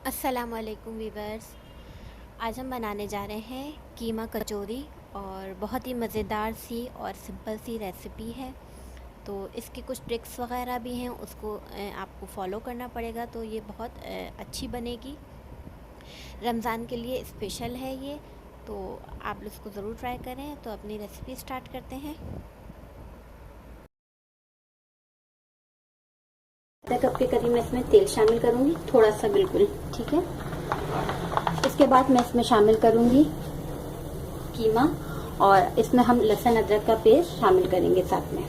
अस्सलामुअलैकुम वीवर्स। आज हम बनाने जा रहे हैं कीमा कचौरी और बहुत ही मज़ेदार सी और सिंपल सी रेसिपी है। तो इसके कुछ ट्रिक्स वगैरह भी हैं, उसको आपको फॉलो करना पड़ेगा, तो ये बहुत अच्छी बनेगी। रमज़ान के लिए स्पेशल है ये, तो आप लोग इसको ज़रूर ट्राई करें। तो अपनी रेसिपी स्टार्ट करते हैं। आधा कप के करीब मैं इसमें तेल शामिल करूँगी, थोड़ा सा बिल्कुल, ठीक है। इसके बाद मैं इसमें शामिल करूँगी कीमा और इसमें हम लहसुन अदरक का पेस्ट शामिल करेंगे साथ में।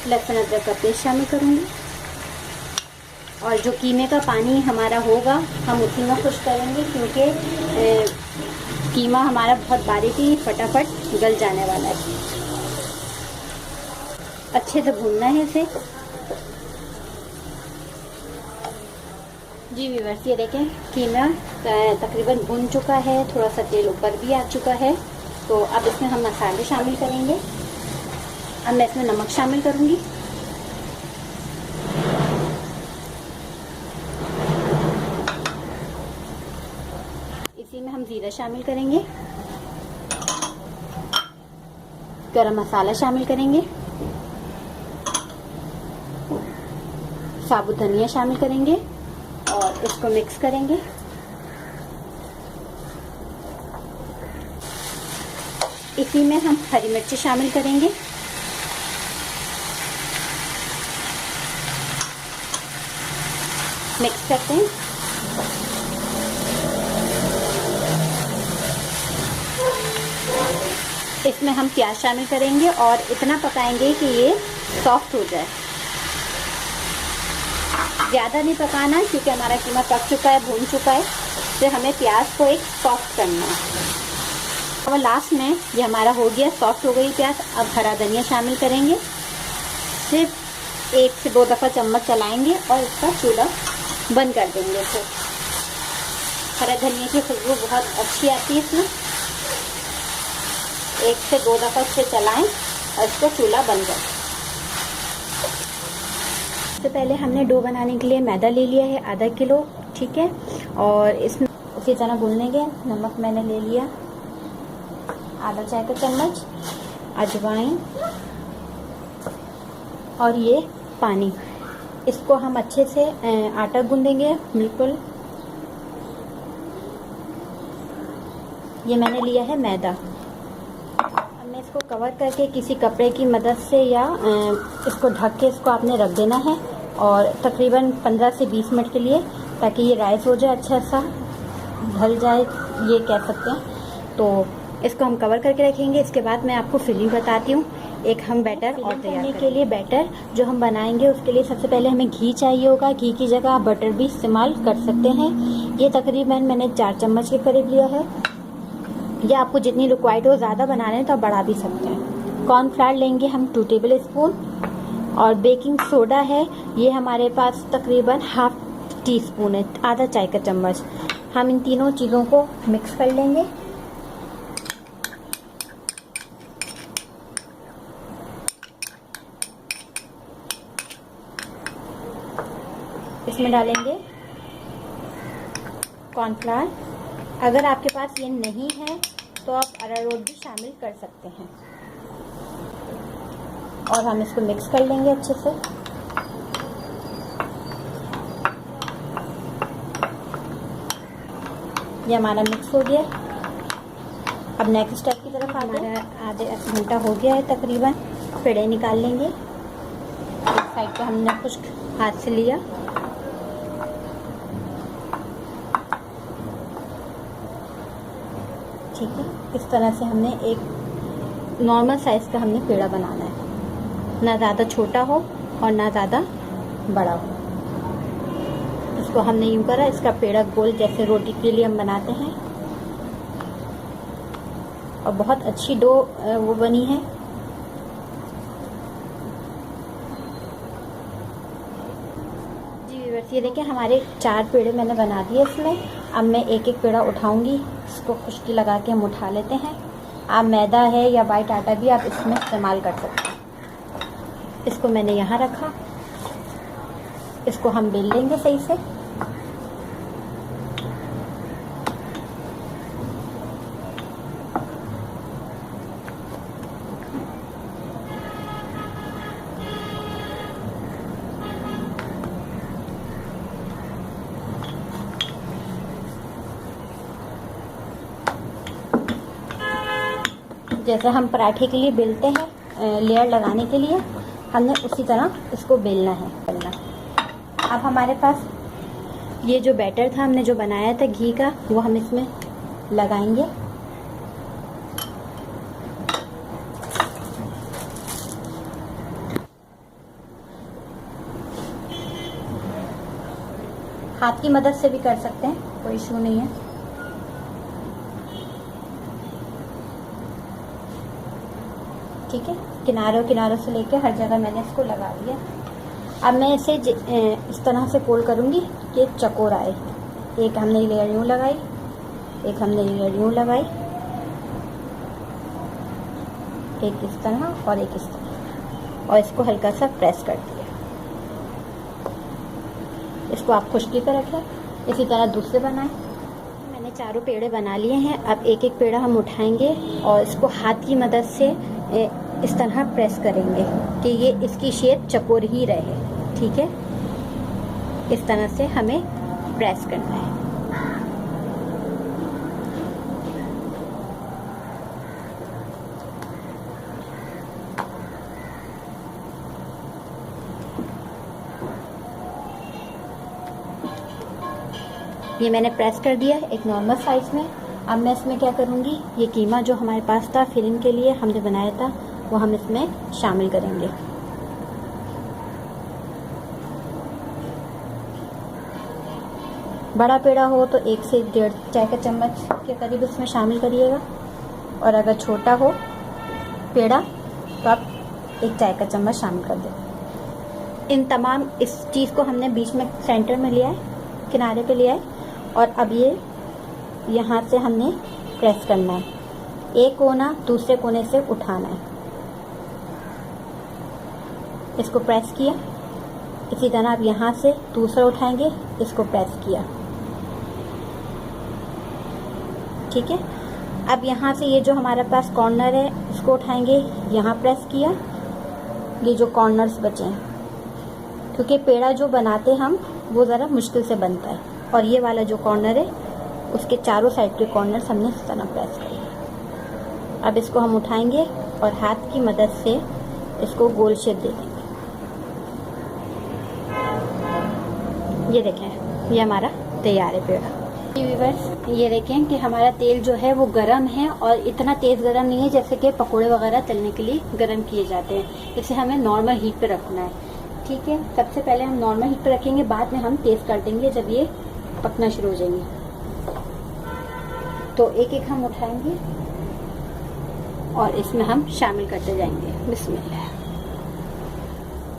लहसुन अदरक का पेस्ट शामिल करूँगी और जो कीमे का पानी हमारा होगा हम उसी में खुश करेंगे, क्योंकि कीमा हमारा बहुत बारीक ही फटाफट गल जाने वाला है। अच्छे से भूनना है इसे। जी व्यूअर्स, ये देखें कीमा तकरीबन भुन चुका है, थोड़ा सा तेल ऊपर भी आ चुका है। तो अब इसमें हम मसाले शामिल करेंगे। अब मैं इसमें नमक शामिल करूँगी, इसी में हम जीरा शामिल करेंगे, गरम मसाला शामिल करेंगे, साबुत धनिया शामिल करेंगे और इसको मिक्स करेंगे। इसी में हम हरी मिर्ची शामिल करेंगे, मिक्स करते हैं। इसमें हम प्याज शामिल करेंगे और इतना पकाएंगे कि ये सॉफ्ट हो जाए। ज़्यादा नहीं पकाना, क्योंकि हमारा कीमा पक चुका है, भून चुका है, तो हमें प्याज को एक सॉफ्ट करना है। और लास्ट में ये हमारा हो गया, सॉफ्ट हो गई प्याज। अब हरा धनिया शामिल करेंगे, सिर्फ 1 से 2 दफ़ा चम्मच चलाएंगे और इसका चूल्हा बंद कर देंगे। फिर हरा धनिया की खुशबू बहुत अच्छी आती है इसमें। 1 से 2 दफ़ा इसे चलाएं और इसको चूल्हा बंद करें। सबसे पहले हमने डो बनाने के लिए मैदा ले लिया है आधा किलो, ठीक है। और इसमें उसी तरह गूंद लेंगे। नमक मैंने ले लिया आधा चाय का चम्मच, अजवाइन और ये पानी। इसको हम अच्छे से आटा गूंदेंगे बिल्कुल। ये मैंने लिया है मैदा। अब मैं इसको कवर करके किसी कपड़े की मदद से या इसको ढक के इसको आपने रख देना है, और तकरीबन 15 से 20 मिनट के लिए, ताकि ये राइस हो जाए, अच्छा सा ढल जाए, ये कह सकते हैं। तो इसको हम कवर करके रखेंगे। इसके बाद मैं आपको फिलिंग बताती हूँ। एक हम बैटर और तैयार करने के लिए बैटर जो हम बनाएंगे, उसके लिए सबसे पहले हमें घी चाहिए होगा। घी की जगह आप बटर भी इस्तेमाल कर सकते हैं। ये तकरीबन मैंने 4 चम्मच के करीब लिया है, या आपको जितनी रिक्वायर्ड हो, ज़्यादा बना रहे हैं तो आप बढ़ा भी सकते हैं। कॉर्नफ्लावर लेंगे हम 2 टेबल स्पून, और बेकिंग सोडा है, ये हमारे पास तकरीबन ½ टी स्पून है, आधा चाय का चम्मच। हम इन तीनों चीज़ों को मिक्स कर लेंगे। इसमें डालेंगे कॉर्नफ्लावर। अगर आपके पास ये नहीं है तो आप अरारोट भी शामिल कर सकते हैं। और हम इसको मिक्स कर लेंगे अच्छे से। ये हमारा मिक्स हो गया। अब नेक्स्ट स्टेप की तरफ हमारा आधे घंटा हो गया है तकरीबन। पेड़े निकाल लेंगे। इस साइड पे हमने खुश्क हाथ से लिया, ठीक है। इस तरह से हमने एक नॉर्मल साइज़ का हमने पेड़ा बनाना है, ना ज़्यादा छोटा हो और ना ज़्यादा बड़ा हो। इसको हमने यूँ करा, इसका पेड़ा गोल जैसे रोटी के लिए हम बनाते हैं। और बहुत अच्छी डो वो बनी है। ये देखिए हमारे 4 पेड़े मैंने बना दिए इसमें। अब मैं एक एक पेड़ा उठाऊंगी, इसको खुश्की लगा के हम उठा लेते हैं। आप मैदा है या वाइट आटा भी आप इसमें इस्तेमाल कर सकते हैं। इसको मैंने यहाँ रखा, इसको हम बेल लेंगे सही से। जैसे हम पराठे के लिए बेलते हैं लेयर लगाने के लिए, हमने उसी तरह इसको बेलना है। अब हमारे पास ये जो बैटर था हमने जो बनाया था घी का, वो हम इसमें लगाएंगे। हाथ की मदद से भी कर सकते हैं, कोई इशू नहीं है। ठीक है, किनारों से लेके हर जगह मैंने इसको लगा दिया। अब मैं इसे इस तरह से फोल्ड करूँगी कि चकोर आए। एक हमने लेयर यूँ लगाई, एक हमने लेयर यूँ लगाई, एक इस तरह और एक इस तरह, और इसको हल्का सा प्रेस कर दिया। इसको आप खुश्की पर रखें। इसी तरह दूसरे बनाएं। मैंने चारों पेड़े बना लिए हैं। अब एक एक पेड़ा हम उठाएंगे और इसको हाथ की मदद से इस तरह प्रेस करेंगे कि ये इसकी शेप चकोर ही रहे। ठीक है, इस तरह से हमें प्रेस करना है। ये मैंने प्रेस कर दिया एक नॉर्मल साइज में। अब मैं इसमें क्या करूँगी, ये कीमा जो हमारे पास था फिलिंग के लिए हमने बनाया था, वो हम इसमें शामिल करेंगे। बड़ा पेड़ा हो तो 1 से 1.5 चाय का चम्मच के करीब इसमें शामिल करिएगा, और अगर छोटा हो पेड़ा तो आप 1 चाय का चम्मच शामिल कर दें। इन तमाम इस चीज़ को हमने बीच में सेंटर में लिया है, किनारे पे लिया है, और अब ये यहाँ से हमने प्रेस करना है। एक कोना दूसरे कोने से उठाना है। इसको प्रेस किया। इसी तरह आप यहाँ से दूसरा उठाएंगे, इसको प्रेस किया। ठीक है, अब यहाँ से ये जो हमारे पास कॉर्नर है इसको उठाएंगे, यहाँ प्रेस किया। ये जो कॉर्नर्स बचे हैं, क्योंकि पेड़ा जो बनाते हम वो ज़रा मुश्किल से बनता है, और ये वाला जो कॉर्नर है उसके चारों साइड के कॉर्नर्स हमने इस तरह प्रेस किए। अब इसको हम उठाएंगे और हाथ की मदद से इसको गोल शेप दे देंगे। ये देखें, ये हमारा तैयार है पेड़ा। व्यूअर्स, ये देखें कि हमारा तेल जो है वो गरम है, और इतना तेज़ गरम नहीं है जैसे कि पकोड़े वगैरह तलने के लिए गरम किए जाते हैं। इसे हमें नॉर्मल हीट पे रखना है। ठीक है, सबसे पहले हम नॉर्मल हीट पे रखेंगे, बाद में हम तेज़ कर देंगे जब ये पकना शुरू हो जाएंगे। तो एक एक हम उठाएंगे और इसमें हम शामिल करते जाएंगे। बिस्मिल्लाह।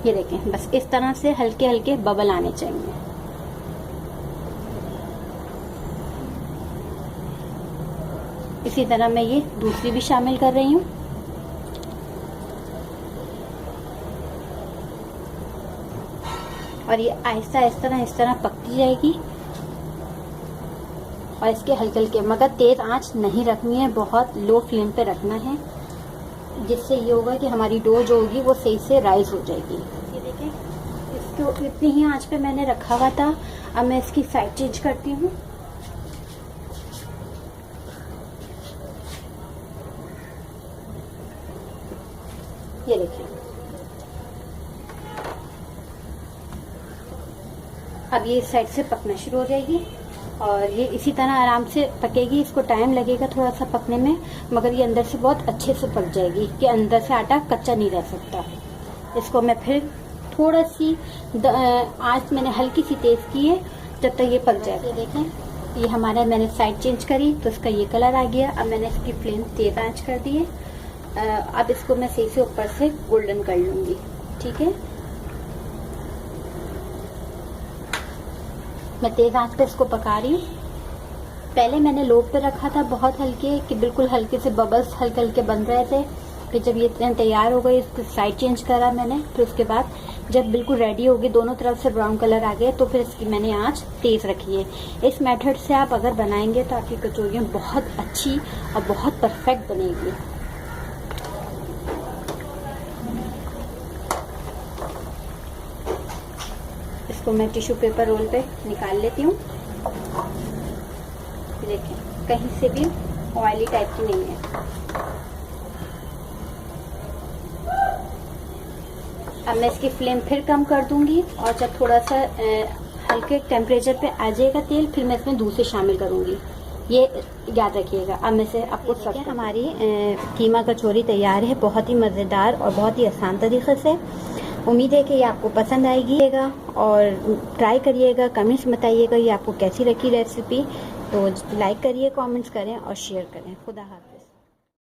ये देखें, बस इस तरह से हल्के हल्के बबल आने चाहिए। इसी तरह मैं ये दूसरी भी शामिल कर रही हूँ। और ये आहिस्ता आहिस्ता इस तरह पकती जाएगी, और इसके हल्के हल्के, मगर तेज़ आंच नहीं रखनी है, बहुत लो फ्लेम पे रखना है, जिससे ये होगा कि हमारी डो जो होगी वो सही से राइज हो जाएगी। ये देखें, इसको इतनी ही आंच पे मैंने रखा हुआ था। अब मैं इसकी साइड चेंज करती हूँ। ये देखिए, अब ये इस साइड से पकना शुरू हो जाएगी, और ये इसी तरह आराम से पकेगी। इसको टाइम लगेगा थोड़ा सा पकने में, मगर ये अंदर से बहुत अच्छे से पक जाएगी कि अंदर से आटा कच्चा नहीं रह सकता। इसको मैं फिर थोड़ा सी आंच मैंने हल्की सी तेज़ की है, जब तक ये पक जाए। ये देखें, ये हमारा, मैंने साइड चेंज करी तो इसका ये कलर आ गया। अब मैंने इसकी फ्लेम तेज़ आंच कर दी है। अब इसको मैं सही से ऊपर से गोल्डन कर लूँगी। ठीक है, मैं तेज़ आंच पे इसको पका रही हूँ। पहले मैंने लो पे रखा था बहुत हल्के, कि बिल्कुल हल्के से बबल्स हल्के हल्के बन रहे थे। फिर जब ये तैयार हो गई, इसकी साइड चेंज करा मैंने। फिर उसके बाद जब बिल्कुल रेडी होगी, दोनों तरफ से ब्राउन कलर आ गया, तो फिर इसकी मैंने आंच तेज रखी है। इस मेथड से आप अगर बनाएंगे तो आपकी कचौरियाँ बहुत अच्छी और बहुत परफेक्ट बनेगी। इसको मैं टिश्यू पेपर रोल पे निकाल लेती हूँ। देखिए, कहीं से भी ऑयली टाइप की नहीं है। अब मैं इसकी फ्लेम फिर कम कर दूंगी, और जब थोड़ा सा हल्के टेम्परेचर पे आ जाएगा तेल, फिर मैं इसमें दूध से शामिल करूंगी। ये याद रखिएगा। अब मैं से आपको सब हमारी कीमा कचौरी तैयार है, बहुत ही मज़ेदार और बहुत ही आसान तरीके से। उम्मीद है कि ये आपको पसंद आएगी और ट्राई करिएगा। कमेंट्स बताइएगा ये आपको कैसी लगी रेसिपी। तो लाइक करिए, कमेंट्स करें और शेयर करें। खुदा हाफिज़।